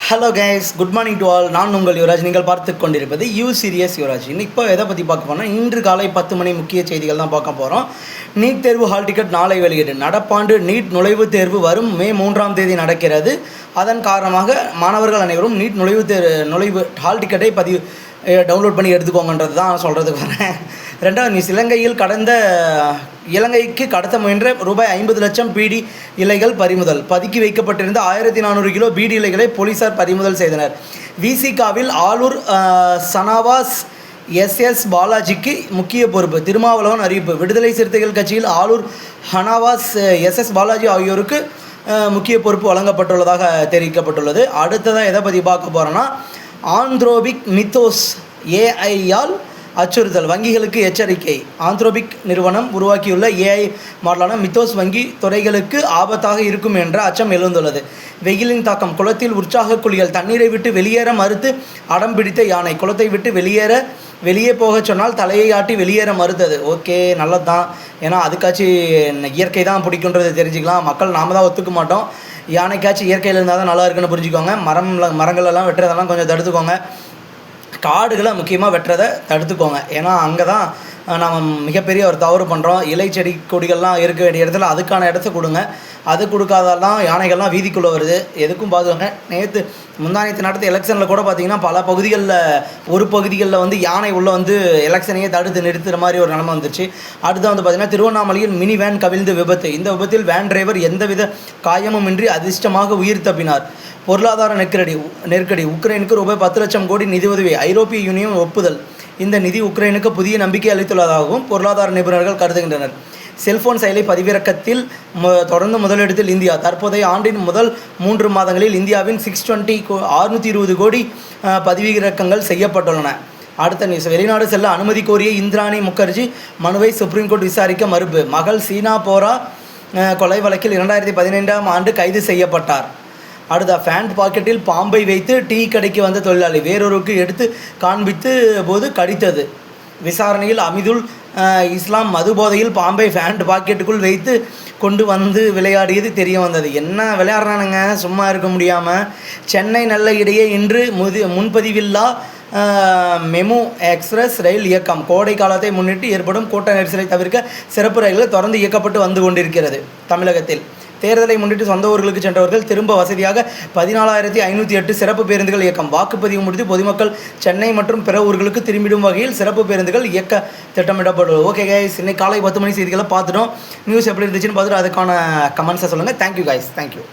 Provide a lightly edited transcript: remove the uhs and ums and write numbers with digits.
Hello guys, good morning to all. நான் உங்கள் யுவராஜ். நீங்கள் பார்த்து கொண்டிருப்பது யூ சீரியஸ் யுவராஜ். இப்போ எதை பற்றி பார்க்க போனால், இன்று காலை 10 மணி முக்கிய செய்திகள் தான் பார்க்க போகிறோம். நீட் தேர்வு ஹால் டிக்கெட் நாளை வெளியீடு. நடப்பாண்டு நீட் நுழைவுத் தேர்வு வரும் மே 3ஆம் தேதி நடக்கிறது. அதன் காரணமாக மாணவர்கள் அனைவரும் நீட் நுழைவு ஹால் டிக்கெட்டை டவுன்லோட் பண்ணி எடுத்துக்கோங்கன்றது தான் சொல்கிறதுக்கு வரேன். ரெண்டாவது நியூஸ், இலங்கைக்கு கடத்த முயன்ற ரூபாய் 50 லட்சம் பீடி இலைகள் பறிமுதல். பதுக்கி வைக்கப்பட்டிருந்த 1400 கிலோ பீடி இலைகளை போலீசார் பறிமுதல் செய்தனர். விசிகாவில் ஆளூர் சனாவாஸ் எஸ் பாலாஜிக்கு முக்கிய பொறுப்பு. திருமாவளவன் அறிவிப்பு. விடுதலை சிறுத்தைகள் கட்சியில் ஆளூர் ஹனாவாஸ் எஸ் பாலாஜி ஆகியோருக்கு முக்கிய பொறுப்பு வழங்கப்பட்டுள்ளதாக தெரிவிக்கப்பட்டுள்ளது. அடுத்ததாக எதை பற்றி பார்க்க போகிறோன்னா, ஆந்த்ரோபிக் மித்தோஸ் ஏஐயால் அச்சுறுத்தல், வங்கிகளுக்கு எச்சரிக்கை. ஆந்த்ரோபிக் நிறுவனம் உருவாக்கியுள்ள ஏஐ மாடலான மித்தோஸ் வங்கி துறைகளுக்கு ஆபத்தாக இருக்கும் என்ற அச்சம் எழுந்துள்ளது. வெயிலின் தாக்கம். குளத்தில் உற்சாக குளியல். தண்ணீரை விட்டு வெளியேற மறுத்து அடம் பிடித்த யானை. குளத்தை விட்டு வெளியே போக சொன்னால் தலையை ஆட்டி வெளியேற மறுத்தது. ஓகே, நல்லது தான். ஏன்னா அதுக்காச்சு இயற்கை தான் பிடிக்குன்றது தெரிஞ்சுக்கலாம். மக்கள் நாம தான் ஒத்துக்க மாட்டோம். யானைக்காச்சும் இயற்கையில் இருந்தால் தான் நல்லா இருக்குன்னு புரிஞ்சுக்கோங்க. மரங்களெல்லாம் வெட்டுறதெல்லாம் கொஞ்சம் தடுத்துக்கோங்க. காடுகளை முக்கியமாக வெட்டுறதை தடுத்துக்கோங்க. ஏன்னா அங்கே தான் நம்ம மிகப்பெரிய ஒரு தவறு பண்ணுறோம். இலை செடி கொடிகள்லாம் இருக்க வேண்டிய இடத்துல அதுக்கான இடத்த கொடுங்க. அது கொடுக்காதெல்லாம் யானைகள்லாம் வீதிக்குள்ளே வருது. எதுக்கும் பார்த்துக்கோங்க. முந்தானத்து நடத்த எலெக்ஷனில் கூட பார்த்திங்கன்னா பல பகுதிகளில் வந்து யானை உள்ளே எலெக்ஷனையே தடுத்து நிறுத்துகிற மாதிரி ஒரு நிலைமை வந்துச்சு. அடுத்து பார்த்திங்கன்னா, திருவண்ணாமலையில் மினி வேன் கவிழ்ந்து விபத்து. இந்த விபத்தில் வேன் டிரைவர் எந்தவித காயமுமின்றி அதிர்ஷ்டமாக உயிர் தப்பினார். பொருளாதார நெருக்கடி. உக்ரைனுக்கு ரூபாய் 10 லட்சம் கோடி நிதி உதவி. ஐரோப்பிய யூனியன் ஒப்புதல். இந்த நிதி உக்ரைனுக்கு புதிய நம்பிக்கை அளித்துள்ளதாகவும் பொருளாதார நிபுணர்கள் கருதுகின்றனர். செல்போன் செயலி பதிவிறக்கத்தில் தொடர்ந்து முதலிடத்தில் இந்தியா. தற்போதைய ஆண்டின் முதல் 3 மாதங்களில் இந்தியாவின் 620 கோடி பதிவிறக்கங்கள் செய்யப்பட்டுள்ளன. அடுத்த நியூஸ், வெளிநாடு செல்ல அனுமதி கோரிய இந்திராணி முகர்ஜி மனுவை சுப்ரீம் கோர்ட் விசாரிக்க மறுப்பு. மகள் சீனா போரா கொலை வழக்கில் 2015ஆம் ஆண்டு கைது செய்யப்பட்டார். அடுத்த, ஃபேண்ட் பாக்கெட்டில் பாம்பை வைத்து டீ கடைக்கு வந்த தொழிலாளி வேறொருக்கு எடுத்து காண்பித்து போது கடித்தது. விசாரணையில் அமிதுல் இஸ்லாம் மது போதையில் பாம்பை ஃபேண்ட் பாக்கெட்டுக்குள் வைத்து கொண்டு வந்து விளையாடியது தெரிய வந்தது. என்ன விளையாடுறானுங்க, சும்மா இருக்க முடியாமல். சென்னை நல்ல இடையே இன்று முன்பதிவில்லா மெமு எக்ஸ்பிரஸ் ரயில் இயக்கம். கோடை காலத்தை முன்னிட்டு ஏற்படும் கூட்ட நெரிசலை தவிர்க்க சிறப்பு ரயில்கள் தொடர்ந்து இயக்கப்பட்டு வந்து கொண்டிருக்கிறது. தமிழகத்தில் தேர்தலை முன்னிட்டு சொந்த ஊர்களுக்கு சென்றவர்கள் திரும்ப வசதியாக 14,508 சிறப்பு பேருந்துகள் இயக்கம். வாக்குப்பதிவு முடித்து பொதுமக்கள் சென்னை மற்றும் பிற ஊர்களுக்கு திரும்பிடும் வகையில் சிறப்பு பேருந்துகள் இயக்க திட்டமிடப்படும். ஓகே கைஸ், இன்னைக்கு காலை 10 மணி செய்திகளை பார்த்துட்டோம். நியூஸ் எப்படி இருந்துச்சுன்னு பார்த்துட்டு அதுக்கான கமெண்ட்ஸை சொல்லுங்கள். Thank you guys, thank you.